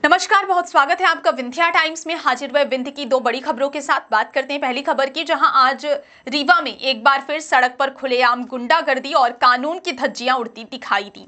नमस्कार, बहुत स्वागत है आपका विंध्या टाइम्स में। हाजिर हुए विंध्य की दो बड़ी खबरों के साथ बात करते हैं पहली खबर की, जहां आज रीवा में एक बार फिर सड़क पर खुलेआम गुंडागर्दी और कानून की धज्जियां उड़ती दिखाई दी।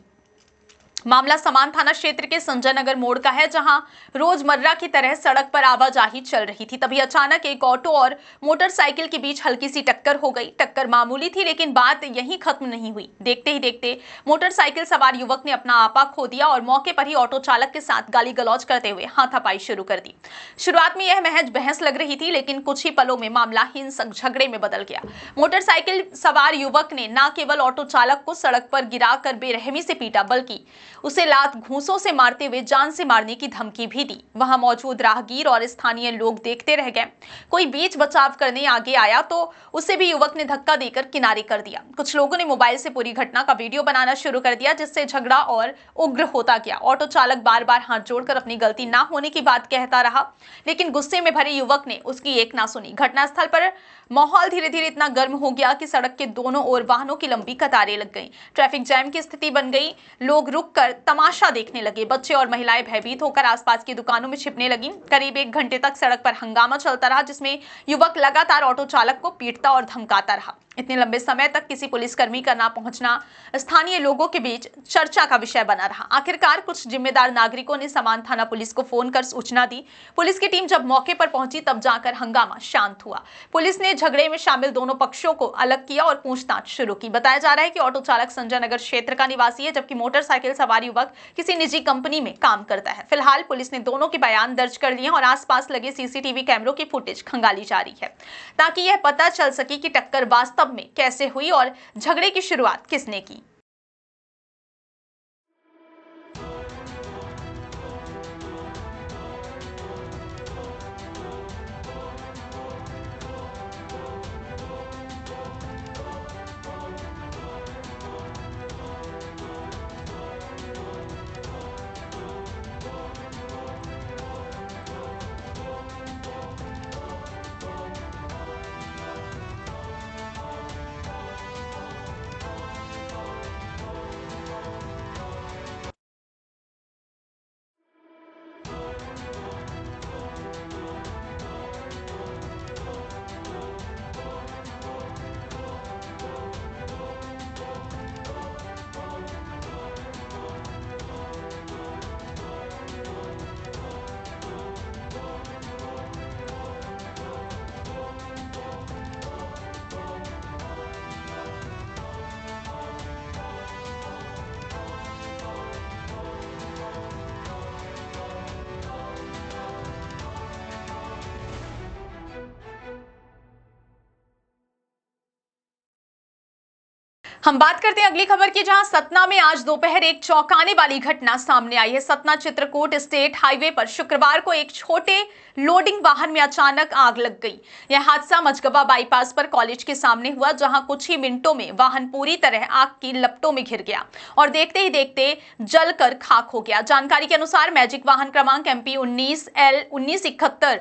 मामला समान थाना क्षेत्र के संजय नगर मोड़ का है, जहां रोजमर्रा की तरह सड़क पर आवाजाही चल रही थी। तभी अचानक एक ऑटो और मोटरसाइकिल के बीच हल्की सी टक्कर हो गई। टक्कर मामूली थी, लेकिन बात यहीं खत्म नहीं हुई। देखते ही देखते मोटरसाइकिल सवार युवक ने अपना आपा खो दिया और मौके पर ही ऑटो चालक के साथ गाली गलौज करते हुए हाथापाई शुरू कर दी। शुरुआत में यह महज बहस लग रही थी, लेकिन कुछ ही पलों में मामला हिंसक झगड़े में बदल गया। मोटरसाइकिल सवार युवक ने न केवल ऑटो चालक को सड़क पर गिराकर बेरहमी से पीटा, बल्कि उसे लात घूंसों से मारते हुए जान से मारने की धमकी भी दी। वहां मौजूद राहगीर और स्थानीय लोग देखते रह गए। कोई बीच बचाव करने आगे आया तो उसे भी युवक ने धक्का देकर किनारे कर दिया। कुछ लोगों ने मोबाइल से पूरी घटना का वीडियो बनाना शुरू कर दिया, जिससे झगड़ा और उग्र होता गया। ऑटो चालक बार बार हाथ जोड़कर अपनी गलती ना होने की बात कहता रहा, लेकिन गुस्से में भरे युवक ने उसकी एक ना सुनी। घटनास्थल पर माहौल धीरे धीरे इतना गर्म हो गया कि सड़क के दोनों ओर वाहनों की लंबी कतारें लग गईं। ट्रैफिक जैम की स्थिति बन गई। लोग रुककर तमाशा देखने लगे। बच्चे और महिलाएं भयभीत होकर आसपास की दुकानों में छिपने लगी। करीब 1 घंटे तक सड़क पर हंगामा चलता रहा, जिसमें युवक लगातार ऑटो चालक को पीटता और धमकाता रहा। इतने लंबे समय तक किसी पुलिसकर्मी का ना पहुंचना स्थानीय लोगों के बीच चर्चा का विषय बना रहा। आखिरकार कुछ जिम्मेदार नागरिकों ने समान थाना पुलिस को फोन कर सूचना दी। पुलिस की टीम जब मौके पर पहुंची, तब जाकर हंगामा शांत हुआ। पुलिस ने झगड़े में शामिल दोनों पक्षों को अलग किया और पूछताछ शुरू की। बताया जा रहा है कि ऑटो चालक संजय नगर क्षेत्र का निवासी है, जबकि मोटरसाइकिल सवार युवक किसी निजी कंपनी में काम करता है। फिलहाल पुलिस ने दोनों के बयान दर्ज कर लिए और आसपास लगे सीसीटीवी कैमरों की फुटेज खंगाली जा रही है, ताकि यह पता चल सके कि टक्कर वास्तव में कैसे हुई और झगड़े की शुरुआत किसने की। हम बात करते हैं अगली खबर की, जहां सतना में आज दोपहर एक चौंकाने वाली घटना सामने आई है। सतना चित्रकूट स्टेट हाईवे पर शुक्रवार को एक छोटे लोडिंग वाहन में अचानक आग लग गई। यह हादसा मझगवा बाईपास पर कॉलेज के सामने हुआ, जहां कुछ ही मिनटों में वाहन पूरी तरह आग की लपटों में घिर गया और देखते ही देखते जलकर खाक हो गया। जानकारी के अनुसार मैजिक वाहन क्रमांक MP 19L1971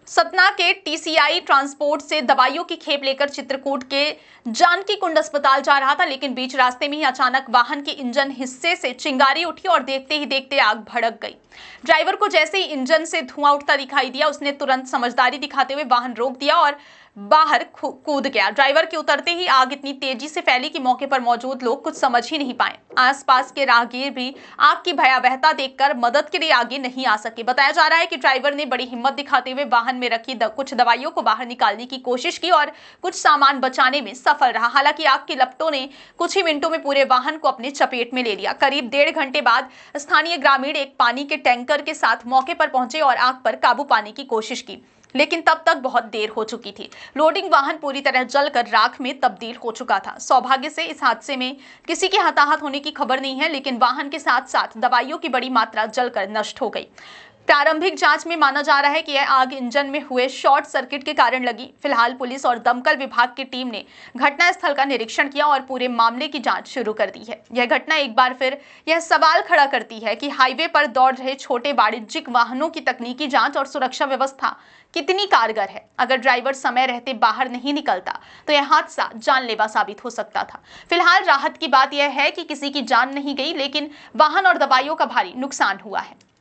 सतना के TCI ट्रांसपोर्ट से दवाइयों की खेप लेकर चित्रकूट के जानकी कुंड अस्पताल जा रहा था, लेकिन बीच रास्ते में ही अचानक वाहन के इंजन हिस्से से चिंगारी उठी और देखते ही देखते आग भड़क गई। ड्राइवर को जैसे ही इंजन से धुआं उठता दिखाई दिया, उसने तुरंत समझदारी दिखाते हुए वाहन रोक दिया और बाहर कूद गया। ड्राइवर के उतरते ही आग इतनी तेजी से फैली कि मौके पर मौजूद लोग कुछ समझ ही नहीं पाए। आसपास के राहगीर भी आग की भयावहता देखकर मदद के लिए आगे नहीं आ सके। बताया जा रहा है कि ड्राइवर ने बड़ी हिम्मत दिखाते हुए वाहन में रखी कुछ दवाइयों को बाहर निकालने की कोशिश की और कुछ सामान बचाने में सफल रहा। हालांकि आग की लपटों ने कुछ ही मिनटों में पूरे वाहन को अपने चपेट में ले लिया। करीब 1.5 घंटे बाद स्थानीय ग्रामीण एक पानी के टैंकर के साथ मौके पर पहुंचे और आग पर काबू पाने की कोशिश की, लेकिन तब तक बहुत देर हो चुकी थी। लोडिंग वाहन पूरी तरह जलकर राख में तब्दील हो चुका था। सौभाग्य से इस हादसे में किसी के हताहत होने की खबर नहीं है, लेकिन वाहन के साथ साथ दवाइयों की बड़ी मात्रा जलकर नष्ट हो गई। प्रारंभिक जांच में माना जा रहा है कि यह आग इंजन में हुए शॉर्ट सर्किट के कारण लगी। फिलहाल पुलिस और दमकल विभाग की टीम ने घटनास्थल का निरीक्षण किया और पूरे मामले की जांच शुरू कर दी है। यह घटना एक बार फिर यह सवाल खड़ा करती है कि हाईवे पर दौड़ रहे छोटे वाणिज्यिक वाहनों की तकनीकी जांच और सुरक्षा व्यवस्था कितनी कारगर है। अगर ड्राइवर समय रहते बाहर नहीं निकलता तो यह हादसा जानलेवा साबित हो सकता था। फिलहाल राहत की बात यह है कि किसी की जान नहीं गई, लेकिन वाहन और दवाइयों का भारी नुकसान हुआ है।